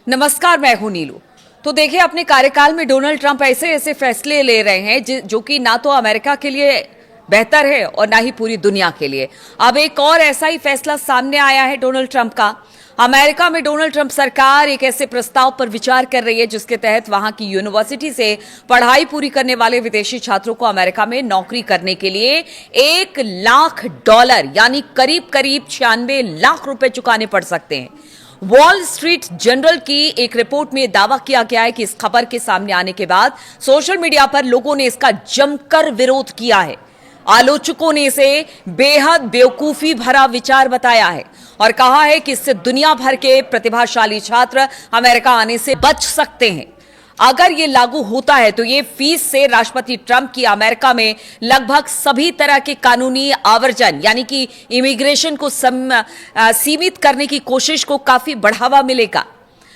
नमस्कार, मैं हूं नीलू। तो देखिए, अपने कार्यकाल में डोनाल्ड ट्रंप ऐसे ऐसे फैसले ले रहे हैं जो कि ना तो अमेरिका के लिए बेहतर है और ना ही पूरी दुनिया के लिए। अब एक और ऐसा ही फैसला सामने आया है डोनाल्ड ट्रंप का। अमेरिका में डोनाल्ड ट्रंप सरकार एक ऐसे प्रस्ताव पर विचार कर रही है जिसके तहत वहां की यूनिवर्सिटी से पढ़ाई पूरी करने वाले विदेशी छात्रों को अमेरिका में नौकरी करने के लिए $1 लाख यानी करीब करीब 96 लाख रुपए चुकाने पड़ सकते हैं। वॉल स्ट्रीट जर्नल की एक रिपोर्ट में दावा किया गया है कि इस खबर के सामने आने के बाद सोशल मीडिया पर लोगों ने इसका जमकर विरोध किया है। आलोचकों ने इसे बेहद बेवकूफी भरा विचार बताया है और कहा है कि इससे दुनिया भर के प्रतिभाशाली छात्र अमेरिका आने से बच सकते हैं। अगर ये लागू होता है तो ये फीस से राष्ट्रपति ट्रंप की अमेरिका में लगभग सभी तरह के कानूनी आवर्जन यानी कि इमिग्रेशन को सीमित करने की कोशिश को काफी बढ़ावा मिलेगा।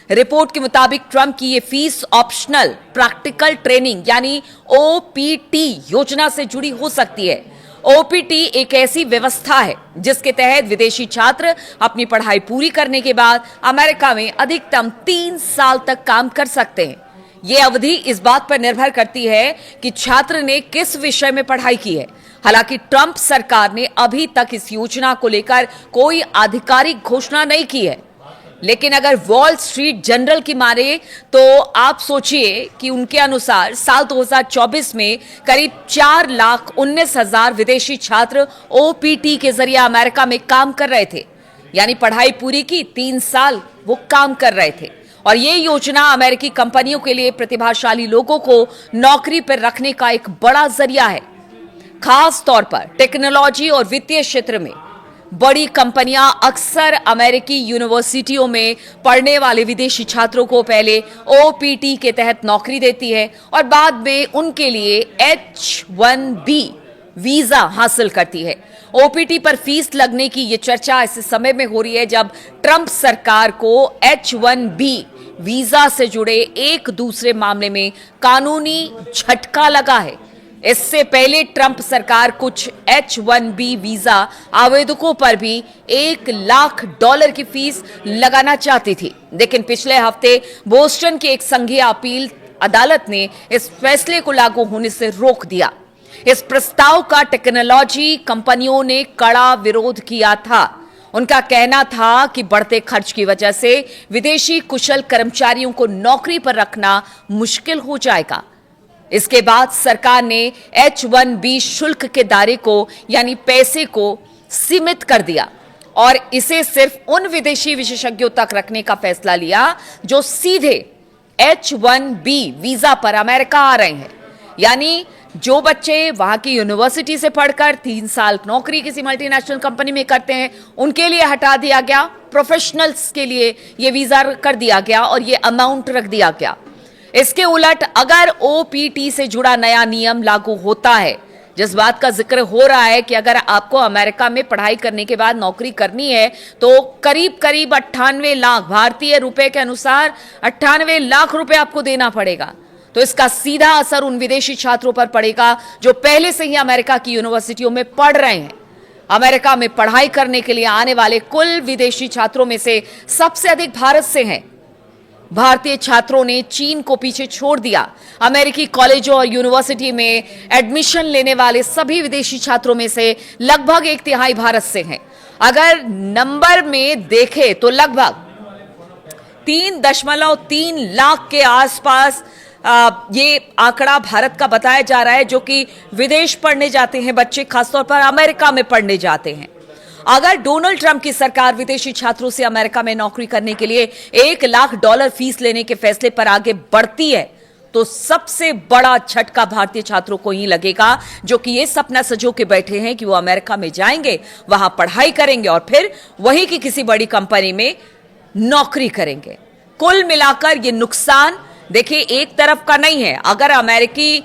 रिपोर्ट के मुताबिक ट्रंप की ये फीस ऑप्शनल प्रैक्टिकल ट्रेनिंग यानी ओपीटी योजना से जुड़ी हो सकती है। ओपीटी एक ऐसी व्यवस्था है जिसके तहत विदेशी छात्र अपनी पढ़ाई पूरी करने के बाद अमेरिका में अधिकतम 3 साल तक काम कर सकते हैं। यह अवधि इस बात पर निर्भर करती है कि छात्र ने किस विषय में पढ़ाई की है। हालांकि ट्रंप सरकार ने अभी तक इस योजना को लेकर कोई आधिकारिक घोषणा नहीं की है, लेकिन अगर वॉल स्ट्रीट जर्नल की माने तो आप सोचिए कि उनके अनुसार साल 2024 में करीब 4,19,000 विदेशी छात्र ओपीटी के जरिए अमेरिका में काम कर रहे थे, यानी पढ़ाई पूरी की 3 साल वो काम कर रहे थे। और ये योजना अमेरिकी कंपनियों के लिए प्रतिभाशाली लोगों को नौकरी पर रखने का एक बड़ा जरिया है। खास तौर पर टेक्नोलॉजी और वित्तीय क्षेत्र में बड़ी कंपनियां अक्सर अमेरिकी यूनिवर्सिटियों में पढ़ने वाले विदेशी छात्रों को पहले ओपीटी के तहत नौकरी देती है और बाद में उनके लिए H-1B वीजा हासिल करती है। ओपीटी पर फीस लगने की यह चर्चा ऐसे समय में हो रही है जब ट्रंप सरकार को H-1B वीजा से जुड़े एक दूसरे मामले में कानूनी झटका लगा है। इससे पहले ट्रंप सरकार कुछ H-1B वीजा आवेदकों पर भी $1 लाख की फीस लगाना चाहती थी, लेकिन पिछले हफ्ते बोस्टन की एक संघीय अपील अदालत ने इस फैसले को लागू होने से रोक दिया। इस प्रस्ताव का टेक्नोलॉजी कंपनियों ने कड़ा विरोध किया था। उनका कहना था कि बढ़ते खर्च की वजह से विदेशी कुशल कर्मचारियों को नौकरी पर रखना मुश्किल हो जाएगा। इसके बाद सरकार ने H-1B शुल्क के दायरे को यानी पैसे को सीमित कर दिया और इसे सिर्फ उन विदेशी विशेषज्ञों तक रखने का फैसला लिया जो सीधे H-1B वीजा पर अमेरिका आ रहे हैं। यानी जो बच्चे वहां की यूनिवर्सिटी से पढ़कर 3 साल नौकरी किसी मल्टीनेशनल कंपनी में करते हैं उनके लिए हटा दिया गया, प्रोफेशनल्स के लिए यह वीजा कर दिया गया और यह अमाउंट रख दिया गया। इसके उलट अगर ओपीटी से जुड़ा नया नियम लागू होता है, जिस बात का जिक्र हो रहा है कि अगर आपको अमेरिका में पढ़ाई करने के बाद नौकरी करनी है तो करीब करीब 98 लाख भारतीय रुपए के अनुसार 98 लाख रुपए आपको देना पड़ेगा, तो इसका सीधा असर उन विदेशी छात्रों पर पड़ेगा जो पहले से ही अमेरिका की यूनिवर्सिटियों में पढ़ रहे हैं। अमेरिका में पढ़ाई करने के लिए आने वाले कुल विदेशी छात्रों में से सबसे अधिक भारत से हैं। भारतीय छात्रों ने चीन को पीछे छोड़ दिया। अमेरिकी कॉलेजों और यूनिवर्सिटी में एडमिशन लेने वाले सभी विदेशी छात्रों में से लगभग 1/3 भारत से हैं। अगर नंबर में देखें तो लगभग 3.3 लाख के आसपास ये आंकड़ा भारत का बताया जा रहा है, जो कि विदेश पढ़ने जाते हैं बच्चे, खासतौर पर अमेरिका में पढ़ने जाते हैं। अगर डोनाल्ड ट्रंप की सरकार विदेशी छात्रों से अमेरिका में नौकरी करने के लिए $1 लाख फीस लेने के फैसले पर आगे बढ़ती है तो सबसे बड़ा झटका भारतीय छात्रों को ही लगेगा, जो कि ये सपना सजो के बैठे हैं कि वो अमेरिका में जाएंगे, वहां पढ़ाई करेंगे और फिर वहीं की किसी बड़ी कंपनी में नौकरी करेंगे। कुल मिलाकर ये नुकसान देखिए एक तरफ का नहीं है। अगर अमेरिकी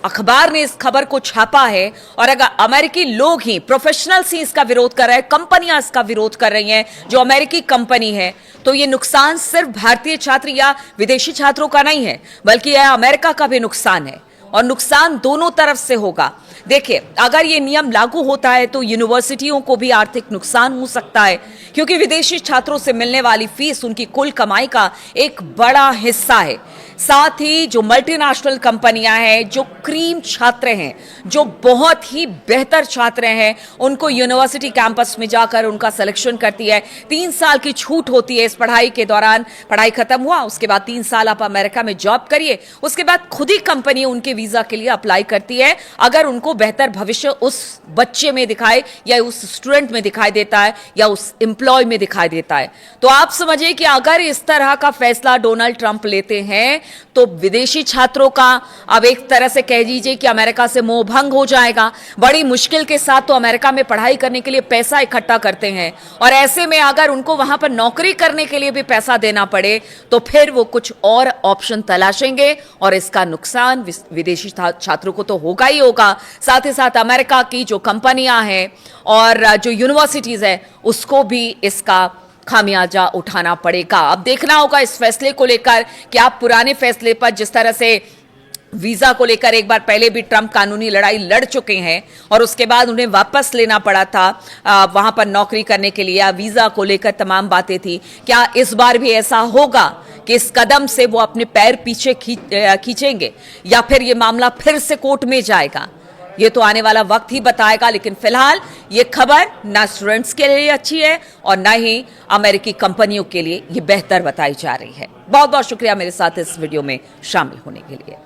अखबार ने इस खबर को छापा है और अगर अमेरिकी लोग ही, प्रोफेशनल्स ही इसका विरोध कर रहे हैं, कंपनियां इसका विरोध कर रही हैं जो अमेरिकी कंपनी है, तो ये नुकसान सिर्फ भारतीय छात्र या विदेशी छात्रों का नहीं है, बल्कि यह अमेरिका का भी नुकसान है। और नुकसान दोनों तरफ से होगा। देखिए, अगर ये नियम लागू होता है तो यूनिवर्सिटियों को भी आर्थिक नुकसान हो सकता है, क्योंकि विदेशी छात्रों से मिलने वाली फीस उनकी कुल कमाई का एक बड़ा हिस्सा है। साथ ही जो मल्टीनेशनल कंपनियां हैं, जो क्रीम छात्र हैं, जो बहुत ही बेहतर छात्र हैं, उनको यूनिवर्सिटी कैंपस में जाकर उनका सिलेक्शन करती है। 3 साल की छूट होती है इस पढ़ाई के दौरान। पढ़ाई खत्म हुआ, उसके बाद 3 साल आप अमेरिका में जॉब करिए, उसके बाद खुद ही कंपनी उनके वीजा के लिए अप्लाई करती है, अगर उनको बेहतर भविष्य उस बच्चे में दिखाए या उस स्टूडेंट में दिखाई देता है या उस एम्प्लॉय में दिखाई देता है। तो आप समझिए कि अगर इस तरह का फैसला डोनाल्ड ट्रंप लेते हैं तो विदेशी छात्रों का अब एक तरह से कह दीजिए कि अमेरिका से मोह भंग हो जाएगा। बड़ी मुश्किल के साथ तो अमेरिका में पढ़ाई करने के लिए पैसा इकट्ठा करते हैं, और ऐसे में अगर उनको वहां पर नौकरी करने के लिए भी पैसा देना पड़े तो फिर वो कुछ और ऑप्शन तलाशेंगे, और इसका नुकसान विदेशी छात्रों को तो होगा ही होगा, साथ ही साथ अमेरिका की जो कंपनियां हैं और जो यूनिवर्सिटीज है उसको भी इसका खामियाजा उठाना पड़ेगा। अब देखना होगा इस फैसले को लेकर कि आप पुराने फैसले पर जिस तरह से वीजा को लेकर एक बार पहले भी ट्रंप कानूनी लड़ाई लड़ चुके हैं और उसके बाद उन्हें वापस लेना पड़ा था वहां पर नौकरी करने के लिए, या वीजा को लेकर तमाम बातें थी, क्या इस बार भी ऐसा होगा कि इस कदम से वो अपने पैर पीछे खींचेंगे या फिर ये मामला फिर से कोर्ट में जाएगा? ये तो आने वाला वक्त ही बताएगा। लेकिन फिलहाल ये खबर ना स्टूडेंट्स के लिए अच्छी है और ना ही अमेरिकी कंपनियों के लिए ये बेहतर बताई जा रही है। बहुत बहुत शुक्रिया मेरे साथ इस वीडियो में शामिल होने के लिए।